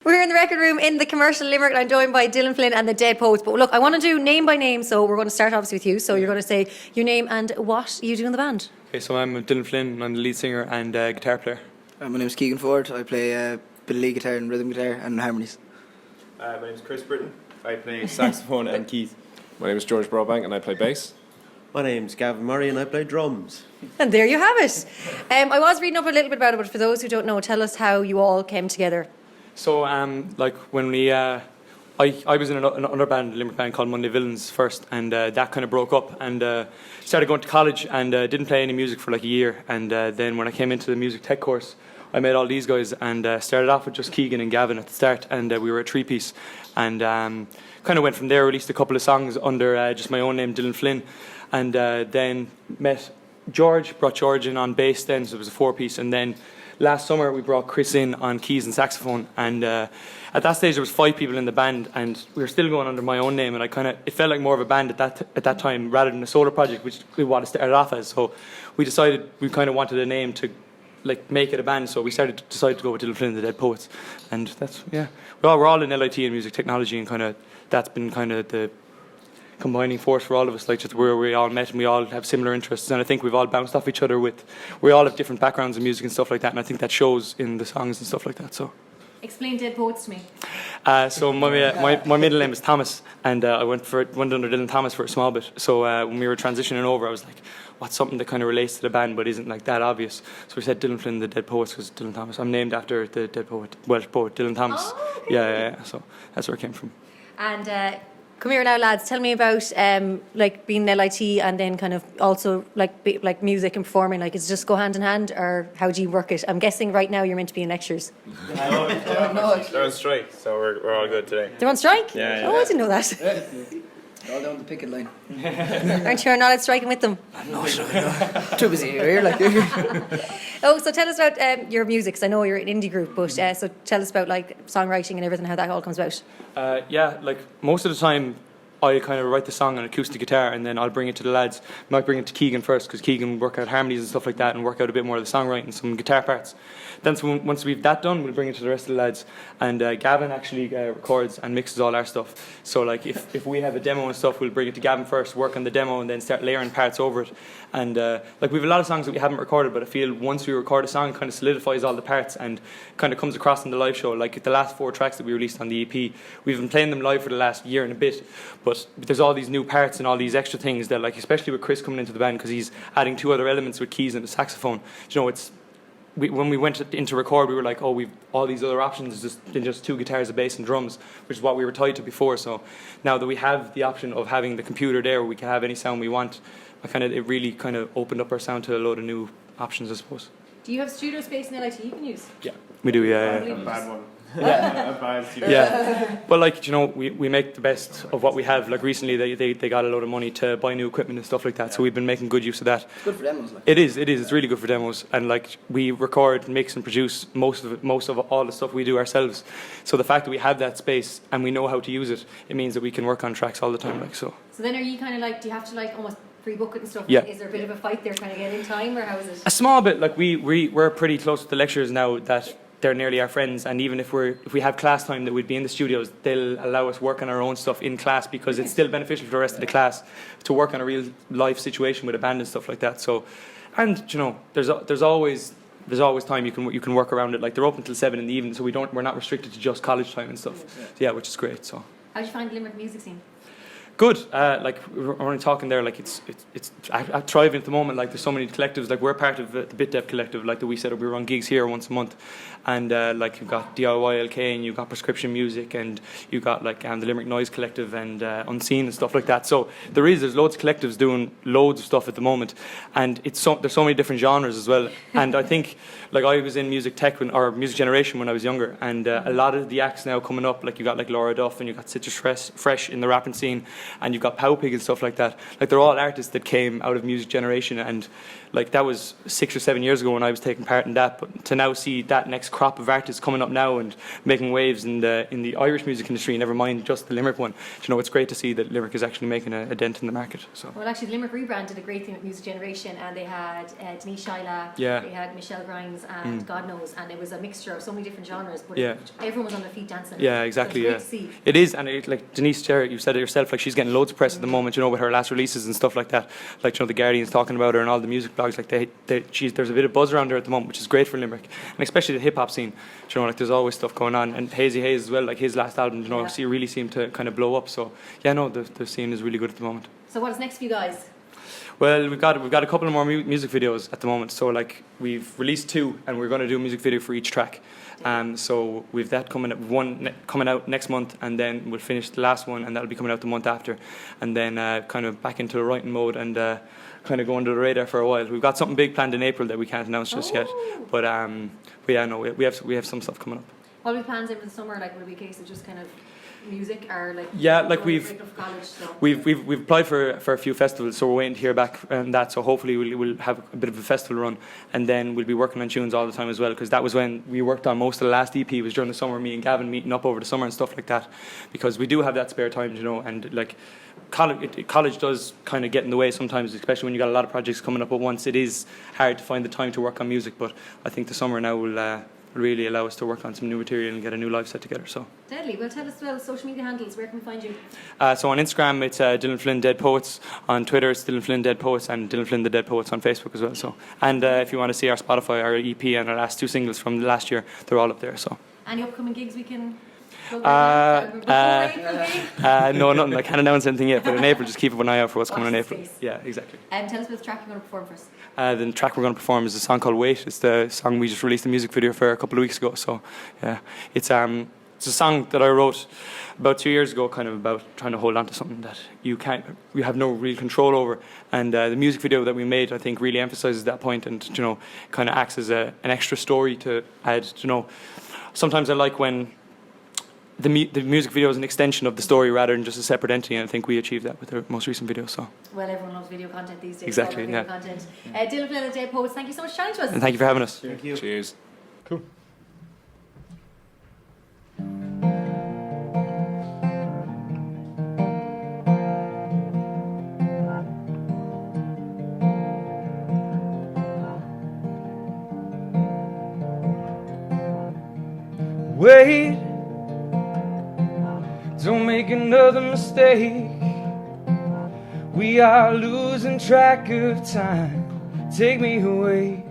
We're in the record room in the commercial Limerick, and I'm joined by Dylan Flynn and the Dead Poets. But look, I want to do name by name, so we're going to start obviously with you. So you're going to say your name and what you do in the band. Okay, so I'm Dylan Flynn. I'm the lead singer and guitar player. My name's Keegan Ford. I play a bit of lead guitar and rhythm guitar and harmonies. My name's Chris Britton. I play saxophone and keys. My name is George Brobank and I play bass. My name's Gavin Murray and I play drums. And there you have it. I was reading up a little bit about it, but for those who don't know, tell us how you all came together. So, like when we, I was in another band, a Limerick band called Monday Villains first, and that kind of broke up. And started going to college and didn't play any music for like a year. And then when I came into the music tech course, I met all these guys and started off with just Keegan and Gavin at the start, and we were a three-piece. And kind of went from there, released a couple of songs under just my own name, Dylan Flynn, and then met George, brought George in on bass then, so it was a four-piece. And then last summer we brought Chris in on keys and saxophone, and at that stage there was 5 people in the band, and we were still going under my own name, and it felt like more of a band at that time rather than a solo project, which we wanted to start off as. So we decided we kind of wanted a name to like make it a band, so we decided to go with Dylan Flynn and the Dead Poets, and that's we're all in LIT and music technology, and kind of that's been kind of the combining force for all of us, like just where we all met and we all have similar interests, and I think we've all bounced off each other we all have different backgrounds in music and stuff like that, and I think that shows in the songs and stuff like that. So Explain Dead Poets to me. So my middle name is Thomas, and I went under Dylan Thomas for a small bit. So when we were transitioning over, I was like, what's something that kind of relates to the band but isn't like that obvious? So we said Dylan Flynn, the Dead Poets, because Dylan Thomas. I'm named after the dead poet, Welsh poet Dylan Thomas. Oh, okay. Yeah. So that's where it came from. And come here now, lads. Tell me about like being in LIT and then kind of also like music and performing. Like, is it just go hand in hand, or how do you work it? I'm guessing right now you're meant to be in lectures. They're on strike, so we're all good today. They're on strike? Yeah. Oh, I didn't know that. All down the picket line. Aren't you not out striking with them? No. Too busy here, like. Oh, so tell us about your music, 'cause I know you're an indie group, but so tell us about like songwriting and everything, how that all comes about. Like most of the time I kind of write the song on acoustic guitar, and then I'll bring it to the lads. I might bring it to Keegan first, because Keegan will work out harmonies and stuff like that and work out a bit more of the songwriting, some guitar parts. Then once we've that done, we'll bring it to the rest of the lads, and Gavin actually records and mixes all our stuff. So like if we have a demo and stuff, we'll bring it to Gavin first, work on the demo, and then start layering parts over it. And like we have a lot of songs that we haven't recorded, but I feel once we record a song, it kind of solidifies all the parts and kind of comes across in the live show. Like the last 4 tracks that we released on the EP, we've been playing them live for the last year and a bit, but there's all these new parts and all these extra things that, like, especially with Chris coming into the band, because he's adding 2 other elements with keys and the saxophone. You know, when we went into record, we were like, oh, we've all these other options than just 2 guitars, a bass and drums, which is what we were tied to before. So now that we have the option of having the computer there, we can have any sound we want. It really kind of opened up our sound to a load of new options, I suppose. Do you have studio space in LIT you can use? Yeah, we do. Yeah. A bad one. A bad studio. Yeah, but like, you know, we make the best of what we have. Like recently, they got a load of money to buy new equipment and stuff like that. So we've been making good use of that. It's good for demos, like. It is. It's really good for demos, and like we record, mix, and produce most of all the stuff we do ourselves. So the fact that we have that space and we know how to use it, it means that we can work on tracks all the time. Like so. So then, are you kind of like? Do you have to like almost pre-book it and stuff? Yeah. Is there a bit of a fight there trying to get in time, or how is it? A small bit. Like we're pretty close with the lecturers now that they're nearly our friends, and even if we have class time that we'd be in the studios, they'll allow us work on our own stuff in class, because it's still beneficial for the rest of the class to work on a real life situation with a band and stuff like that. So, and you know, there's always time you can work around it. Like they're open till 7 in the evening, so we're not restricted to just college time and stuff. So, yeah, which is great. So How do you find the Limerick music scene? good. Like we're only talking there, like it's thriving at the moment. Like there's so many collectives. Like we're part of the Bit Dev collective. Like that we set up, we run gigs here once a month, and like you've got DIY LK, and you've got Prescription Music, and you've got like the Limerick Noise Collective and Unseen and stuff like that. So there's loads of collectives doing loads of stuff at the moment, and there's so many different genres as well. And I think like I was in music tech or music generation when I was younger, and a lot of the acts now coming up, like you got like Laura Duff and you got Citrus Fresh in the rapping scene. and you've got Powpig and stuff like that. Like they're all artists that came out of Music Generation, and like that was 6 or 7 years ago when I was taking part in that. But to now see that next crop of artists coming up now and making waves in the Irish music industry, never mind just the Limerick one, it's great to see that Limerick is actually making a dent in the market. So. Well, actually, the Limerick Rebrand did a great thing with Music Generation, and they had Denise Shyla, they had Michelle Grimes, and God knows, and it was a mixture of so many different genres, but everyone was on their feet dancing. Yeah, exactly. So it was great to see. It is, and like Denise, you said it yourself, like she's getting loads of press at the moment, with her last releases and stuff like that. Like, the Guardian's talking about her and all the music blogs. Like, there's a bit of buzz around her at the moment, which is great for Limerick, and especially the hip hop scene. Like there's always stuff going on, and Hazy Haze as well. Like his last album, really seemed to kind of blow up. So the scene is really good at the moment. So what is next for you guys? Well, we've got a couple of more music videos at the moment. So like we've released 2, and we're going to do a music video for each track. So we've that coming out next month, and then we'll finish the last one, and that'll be coming out the month after, and then kind of back into the writing mode and kind of go under the radar for a while. We've got something big planned in April that we can't announce just yet, but yeah, no, we have some stuff coming up. What are we plans over the summer? Like, will it be a case of just kind of music, or like we've college, so? we've applied for a few festivals, so we're waiting to hear back on that. So hopefully we'll have a bit of a festival run, and then we'll be working on tunes all the time as well, because that was when we worked on most of the last EP, was during the summer, me and Gavin meeting up over the summer and stuff like that, because we do have that spare time, and like college does kind of get in the way sometimes, especially when you got a lot of projects coming up at once. It is hard to find the time to work on music, but I think the summer now will really allow us to work on some new material and get a new live set together. So deadly. Well, tell us about social media handles. Where can we find you? So on Instagram it's Dylan Flynn Dead Poets. On Twitter it's Dylan Flynn Dead Poets, and Dylan Flynn the Dead Poets on Facebook as well. So, and if you want to see our Spotify, our EP, and our last 2 singles from last year, they're all up there. So any upcoming gigs we can? No, nothing. I can't announce anything yet, but in April, just keep an eye out for what's coming in April. Yeah, exactly. Tell us about the track you're going to perform first. The track we're going to perform is a song called Wait. It's the song we just released the music video for a couple of weeks ago. So, yeah, it's a song that I wrote about 2 years ago, kind of about trying to hold on to something that you have no real control over. And the music video that we made, I think, really emphasizes that point, and kind of acts as an extra story to add. Sometimes I like when the music video is an extension of the story rather than just a separate entity, and I think we achieved that with our most recent video. So. Well, everyone loves video content these days. Exactly, video content. Dylan Flynn and Dead Poets, thank you so much for chatting to us. And thank you for having us. Thank you. Cheers. Cool. Wait, don't make another mistake. We are losing track of time. Take me away.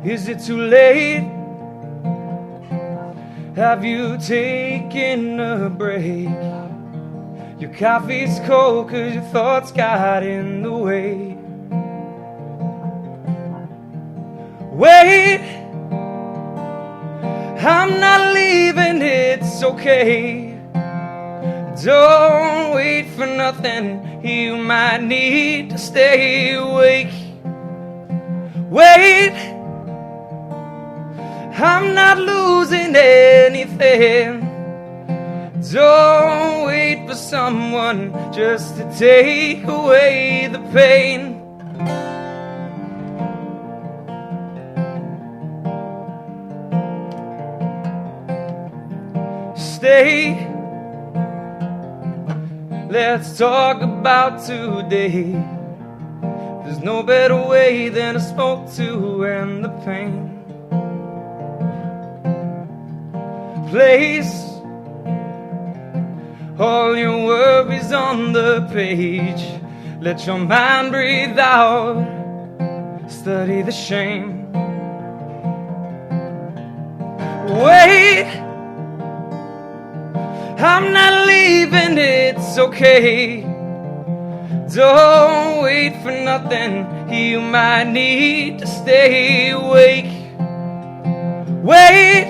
Is it too late? Have you taken a break? Your coffee's cold 'cause your thoughts got in the way. Wait, I'm not leaving, it's okay. Don't wait for nothing, you might need to stay awake. Wait, I'm not losing anything. Don't wait for someone just to take away the pain. Stay. Let's talk about today. There's no better way than a smoke to end the pain. Place all your worries on the page. Let your mind breathe out. Study the shame. Wait, I'm not leaving, it's okay. Don't wait for nothing, you might need to stay awake. Wait,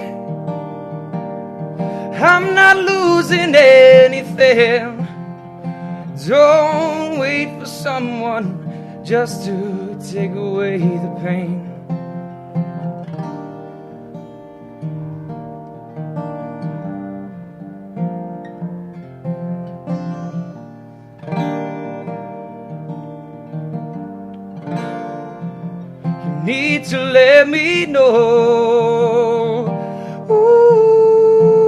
I'm not losing anything. Don't wait for someone just to take away the pain. need to let me know. Ooh,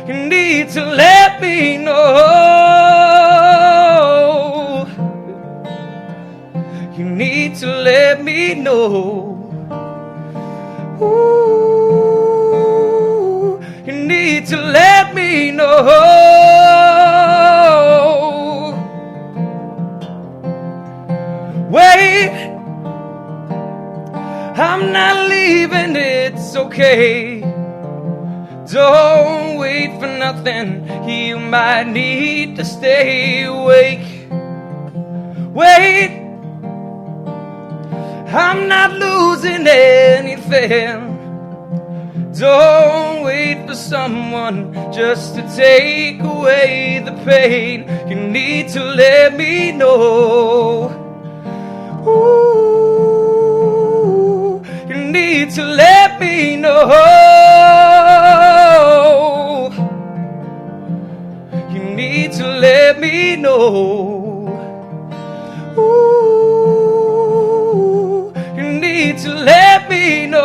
you need to let me know. You need to let me know. Ooh, you need to let me know. Wait, I'm not leaving, it's okay. Don't wait for nothing, you might need to stay awake. Wait, I'm not losing anything. Don't wait for someone just to take away the pain. You need to let me know. Ooh, you need to let me know. You need to let me know. Ooh, you need to let me know.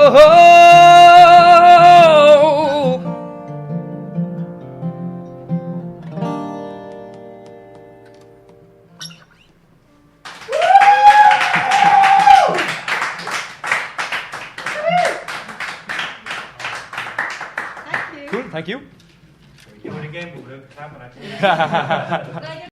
Cool, thank you. Can I get